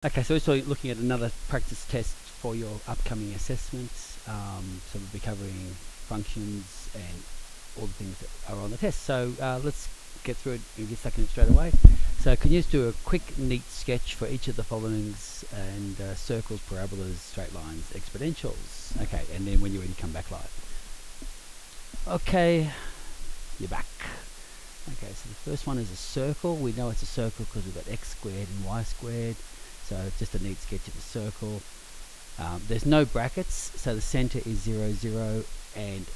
Okay, so we're also looking at another practice test for your upcoming assessments. So we'll be covering functions and all the things that are on the test. So let's get through it and get stuck in it straight away. So can you just do a quick, neat sketch for each of the followings and circles, parabolas, straight lines, exponentials. Okay, and then when you're ready, come back live. Okay, you're back. Okay, so the first one is a circle. We know it's a circle because we've got x squared and y squared. So it's just a neat sketch of a circle. There's no brackets, so the center is 0, 0, and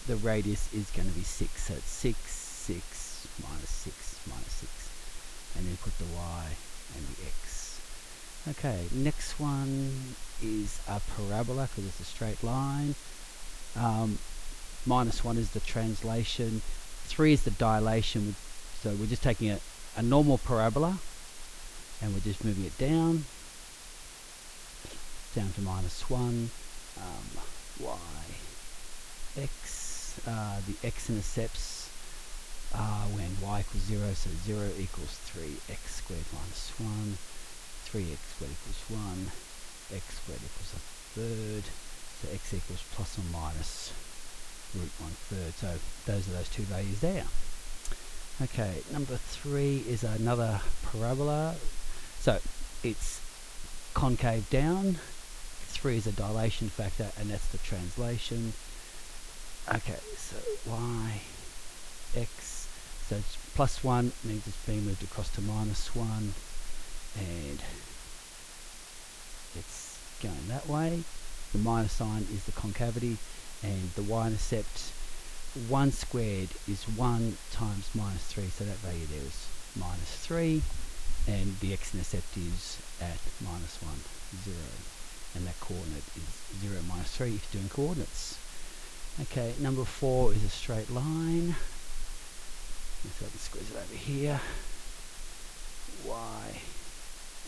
the radius is going to be 6. So it's 6, 6, minus 6, minus 6. And then put the y and the x. Okay, next one is a parabola because it's a straight line. Minus 1 is the translation. 3 is the dilation. So we're just taking a normal parabola and we're just moving it down to minus 1, y, x. The x-intercepts are when y equals 0, so 0 equals 3x squared minus 1, 3x squared equals 1, x squared equals a third, so x equals plus or minus root 1/3. So those are those two values there. Okay, number 3 is another parabola. So it's concave down, 3 is a dilation factor, and that's the translation. Okay, so y, x, so it's plus 1 means it's being moved across to minus 1, and it's going that way. The minus sign is the concavity, and the y-intercept, 1 squared is 1 times minus 3, so that value there is minus 3. And the x-intercept is at minus 1, 0. And that coordinate is 0 minus 3 if you're doing coordinates. Okay, number 4 is a straight line. So I can squeeze it over here. Y,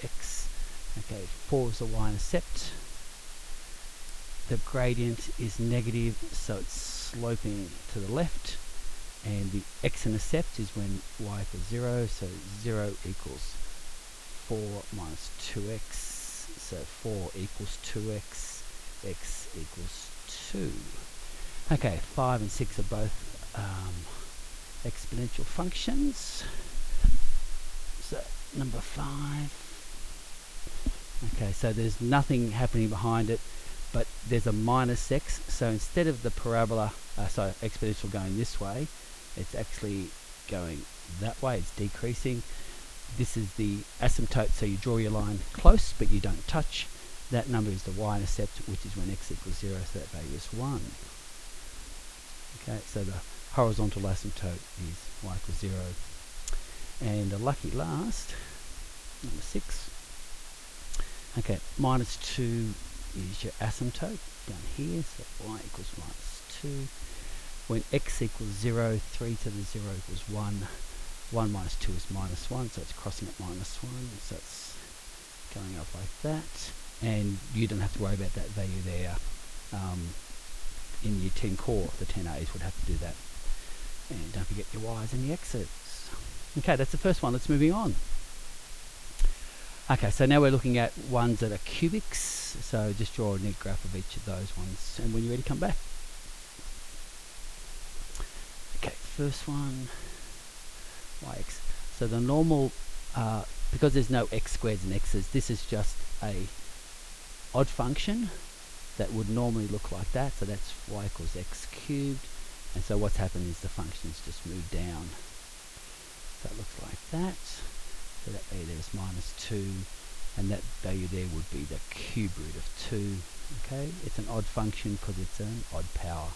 x. Okay, 4 is the y-intercept. The gradient is negative, so it's sloping to the left. And the x-intercept is when y equals 0, so 0 equals 4 minus 2x, so 4 equals 2x, x equals 2. Okay, 5 and 6 are both exponential functions. So number 5. Okay, so there's nothing happening behind it, but there's a minus x, so instead of the parabola, exponential going this way, it's actually going that way, it's decreasing. This is the asymptote, so you draw your line close but you don't touch. That number is the y-intercept, which is when x equals 0, so that value is 1. Okay, so the horizontal asymptote is y equals 0. And the lucky last, number 6. Okay, minus 2 is your asymptote down here, so y equals minus 2. When x equals 0, 3 to the 0 equals 1. 1 minus 2 is minus 1, so it's crossing at minus 1, so it's going up like that. And you don't have to worry about that value there. In year 10 core, the 10A's would have to do that. And don't forget your y's and the x's. Okay, that's the first one. Let's move on. Okay, so now we're looking at ones that are cubics. So just draw a neat graph of each of those ones. And when you're ready, come back. Okay, first one, yx. So the normal, because there's no x squareds and x's, this is just a odd function that would normally look like that. So that's y equals x cubed. And so what's happened is the function's just moved down. So it looks like that. So that value there is minus 2. And that value there would be the cube root of 2. Okay, it's an odd function because it's an odd power.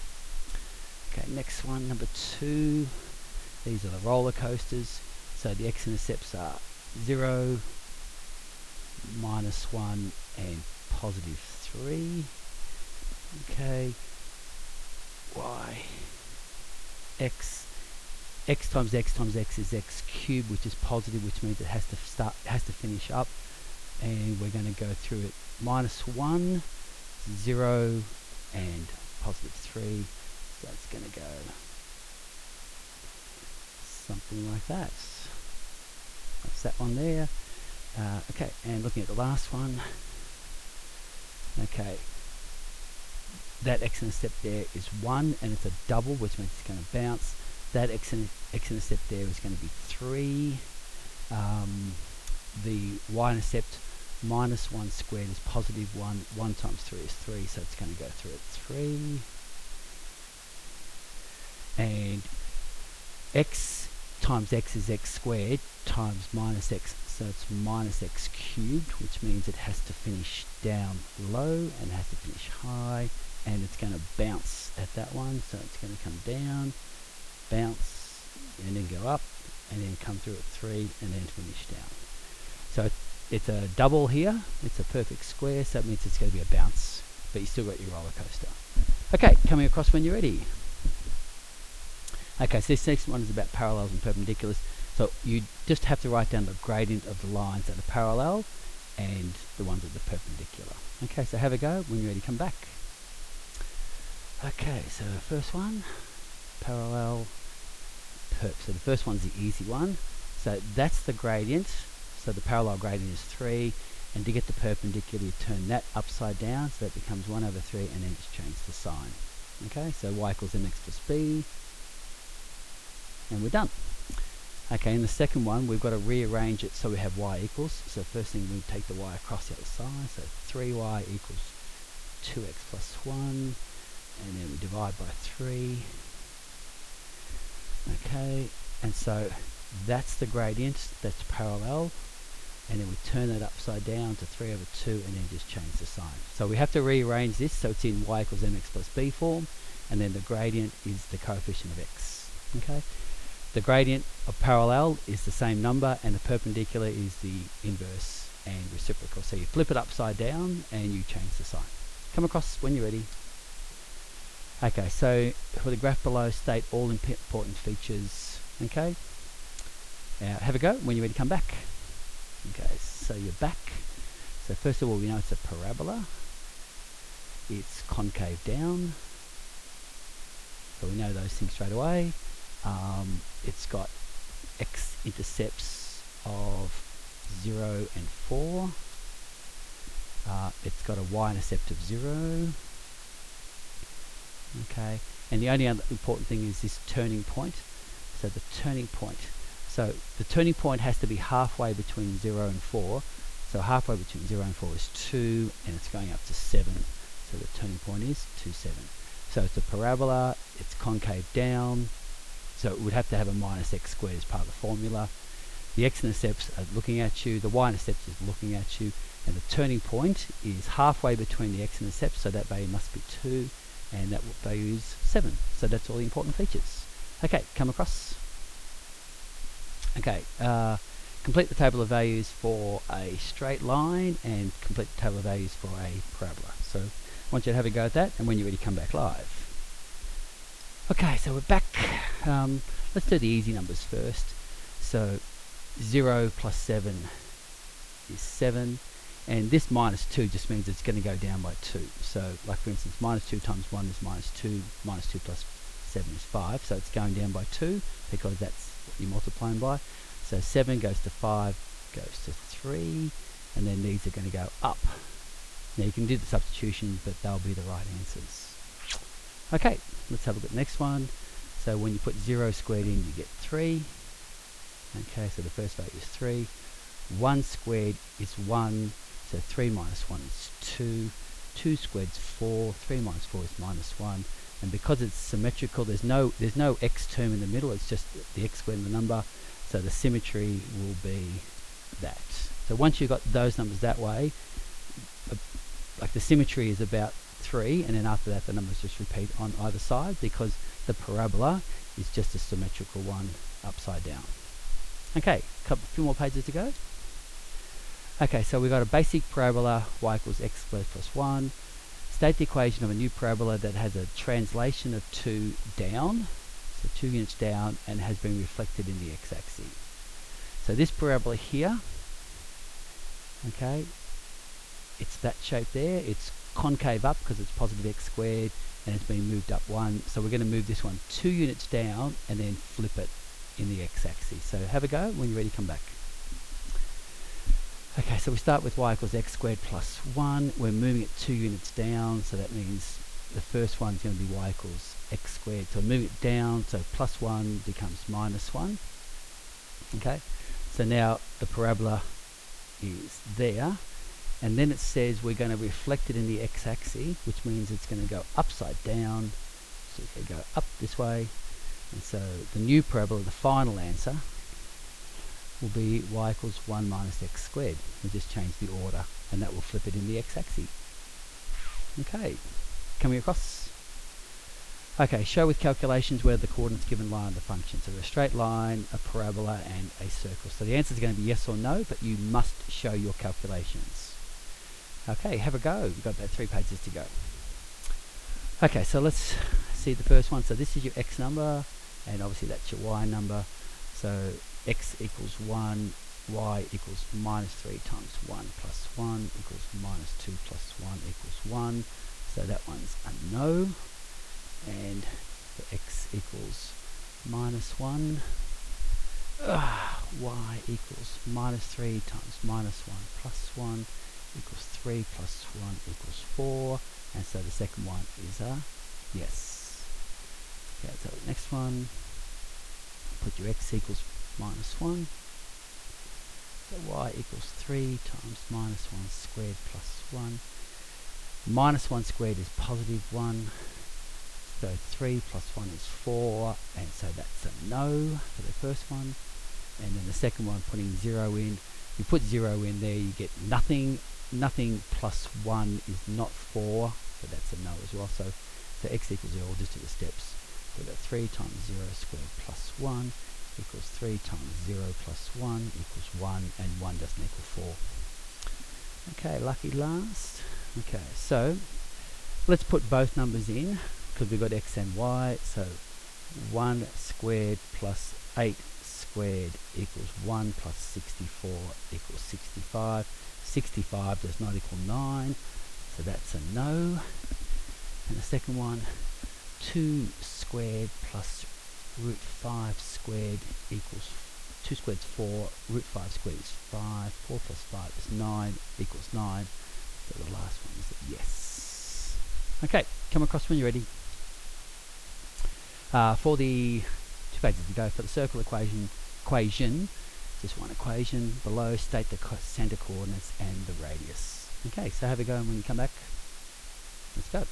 Okay, next one, number 2. These are the roller coasters. So the x-intercepts are 0, minus 1, and positive 3. Okay, y, x times x times x is x cubed, which is positive, which means it has to finish up. And we're going to go through it. Minus 1, 0, and positive 3. So it's going to go something like that. That's that one there. Okay, and looking at the last one. Okay, that x-intercept there is 1, and it's a double, which means it's going to bounce. That x-intercept there is going to be 3. The y-intercept minus 1 squared is positive 1. 1 times 3 is 3, so it's going to go through at 3. And x times x is x squared times minus x, so it's minus x cubed, which means it has to finish down low and has to finish high, and it's going to bounce at that one, so it's going to come down, bounce, and then go up, and then come through at 3, and then finish down. So it's a double here, it's a perfect square, so that means it's going to be a bounce, but you still got your roller coaster. Okay, coming across when you're ready. Okay, so this next one is about parallels and perpendiculars. So you just have to write down the gradient of the lines that are parallel and the ones that are perpendicular. Okay, so have a go. When you're ready, come back. Okay, so the first one, parallel, perp. So the first one's the easy one. So that's the gradient. So the parallel gradient is 3. And to get the perpendicular, you turn that upside down, so that becomes 1 over 3, and then just change the sign. Okay, so y equals mx plus b. And we're done. Okay, in the second one, we've got to rearrange it so we have y equals. So first thing, we take the y across the other side. So 3y equals 2x plus 1. And then we divide by 3. Okay, and so that's the gradient, that's parallel. And then we turn that upside down to 3 over 2, and then just change the sign. So we have to rearrange this so it's in y equals mx plus b form. And then the gradient is the coefficient of x. Okay. The gradient of parallel is the same number, and the perpendicular is the inverse and reciprocal. So you flip it upside down and you change the sign. Come across when you're ready. Okay, so for the graph below, state all important features. Okay, have a go. When you're ready, come back. Okay, so you're back. So first of all, we know it's a parabola. It's concave down. So we know those things straight away. It's got x-intercepts of 0 and 4. It's got a y-intercept of 0. Okay, and the only other important thing is this turning point. So the turning point. So the turning point has to be halfway between 0 and 4. So halfway between 0 and 4 is 2, and it's going up to 7. So the turning point is 2, 7. So it's a parabola, it's concave down. So it would have to have a minus x squared as part of the formula. The x-intercepts are looking at you, the y-intercept is looking at you, and the turning point is halfway between the x-intercepts, so that value must be 2, and that value is 7. So that's all the important features. Okay, come across. Okay, complete the table of values for a straight line, and complete the table of values for a parabola. So I want you to have a go at that, and when you're ready, come back live. Okay, so we're back. Let's do the easy numbers first. So 0 plus 7 is 7, and this minus 2 just means it's going to go down by 2. So like for instance, minus 2 times 1 is minus 2, minus 2 plus 7 is 5, so it's going down by 2 because that's what you're multiplying by. So 7 goes to 5, goes to 3, and then these are going to go up. Now you can do the substitution, but they'll be the right answers. Okay, let's have a look at the next one. So when you put 0 squared in, you get 3. Okay, so the first value is 3. 1 squared is 1, so 3 minus 1 is 2. 2 squared is 4. 3 minus 4 is minus 1. And because it's symmetrical, there's no x term in the middle, it's just the x squared and the number. So the symmetry will be that. So once you've got those numbers that way, like the symmetry is about 3, and then after that the numbers just repeat on either side because the parabola is just a symmetrical one upside down. Okay, a few more pages to go. Okay, so we've got a basic parabola, y equals x squared plus 1. State the equation of a new parabola that has a translation of 2 down, so 2 units down, and has been reflected in the x-axis. So this parabola here, okay, it's that shape there. It's concave up because it's positive x squared, and it's been moved up 1. So we're going to move this one 2 units down and then flip it in the x-axis. So have a go. When you're ready, come back. Okay, so we start with y equals x squared plus 1. We're moving it 2 units down, so that means the first one's going to be y equals x squared. So moving it down, so plus 1 becomes minus 1. Okay, so now the parabola is there, and then it says we're going to reflect it in the x-axis, which means it's going to go upside down. So it's going to go up this way, and so the new parabola, the final answer, will be y equals 1 minus x squared. We just change the order, and that will flip it in the x-axis. Okay, coming across. Okay, show with calculations where the coordinates given lie on the function. So a straight line, a parabola, and a circle. So the answer is going to be yes or no, but you must show your calculations. Okay, have a go. We've got about 3 pages to go. Okay, so let's see the first one. So this is your x number, and obviously that's your y number. So x equals 1, y equals minus 3 times 1 plus 1 equals minus 2 plus 1 equals 1. So that one's a no. And for x equals minus 1, y equals minus 3 times minus 1 plus 1 equals 3 plus 1 equals 4. And so the second one is a yes. Okay, so the next one, put your x equals minus 1. So y equals 3 times minus 1 squared plus 1. Minus 1 squared is positive 1. So 3 plus 1 is 4, and so that's a no for the first one. And then the second one, putting 0 in. You put 0 in there, you get nothing. Nothing plus 1 is not 4, so that's a no as well. So x equals 0, we'll just do the steps. So we've got 3 times 0 squared plus 1 equals 3 times 0 plus 1 equals 1, and 1 doesn't equal 4. Okay, lucky last. Okay, so let's put both numbers in, because we've got x and y. So 1 squared plus 8 squared equals 1 plus 64 equals 65. 65 does not equal 9, so that's a no. And the second one, 2 squared plus root 5 squared equals 2 squared is 4, root 5 squared is 5, 4 plus 5 is 9 equals 9. So the last one is a yes. Okay, come across when you're ready. For the 2 pages to go, for the circle equation, just one equation below, state the center coordinates and the radius. Okay, so have a go, and when you come back, let's go.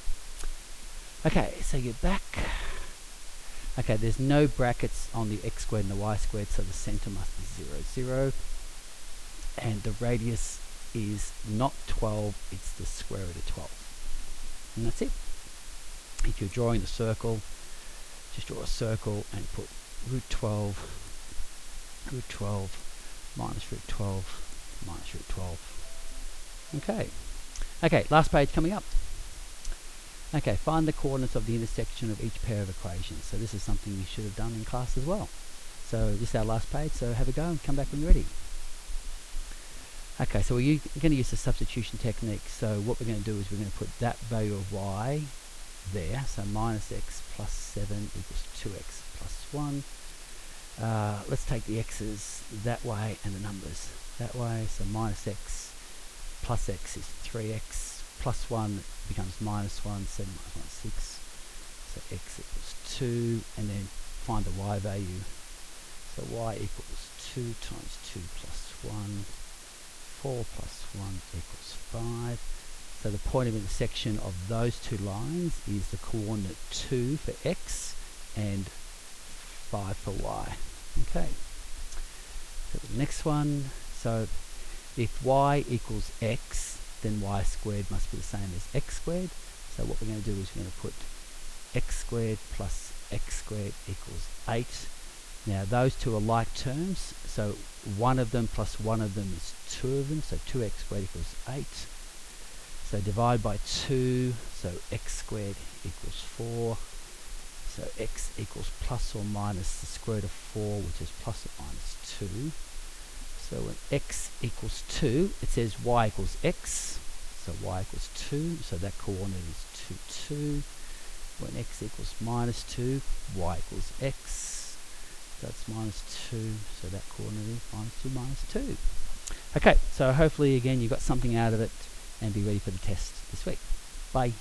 Okay, so you're back. Okay, there's no brackets on the x squared and the y squared, so the center must be 0, 0. And the radius is not 12, it's the square root of 12. And that's it. If you're drawing the circle, just draw a circle and put root 12 minus root 12 minus root 12. Okay, last page coming up. Okay, find the coordinates of the intersection of each pair of equations. So this is something you should have done in class as well. So this is our last page, so have a go and come back when you're ready. Okay, so we're going to use the substitution technique. So what we're going to do is we're going to put that value of y there. So minus x plus 7 equals 2x plus 1. Let's take the x's that way and the numbers that way. So minus x plus x is 3x, plus 1 becomes minus 1, 7 minus 1 is 6. So x equals 2, and then find the y value. So y equals 2 times 2 plus 1, 4 plus 1 equals 5. So the point of intersection of those two lines is the coordinate 2 for x and 5 for y. Okay, so the next one, so if y equals x, then y squared must be the same as x squared. So what we're going to do is we're going to put x squared plus x squared equals 8. Now those two are like terms, so one of them plus one of them is two of them, so 2x squared equals 8. So divide by 2, so x squared equals 4. So x equals plus or minus the square root of 4, which is plus or minus 2. So when x equals 2, it says y equals x. So y equals 2, so that coordinate is 2, 2. When x equals minus 2, y equals x. So it's minus 2, so that coordinate is minus 2, minus 2. Okay, so hopefully again you got something out of it, and be ready for the test this week. Bye.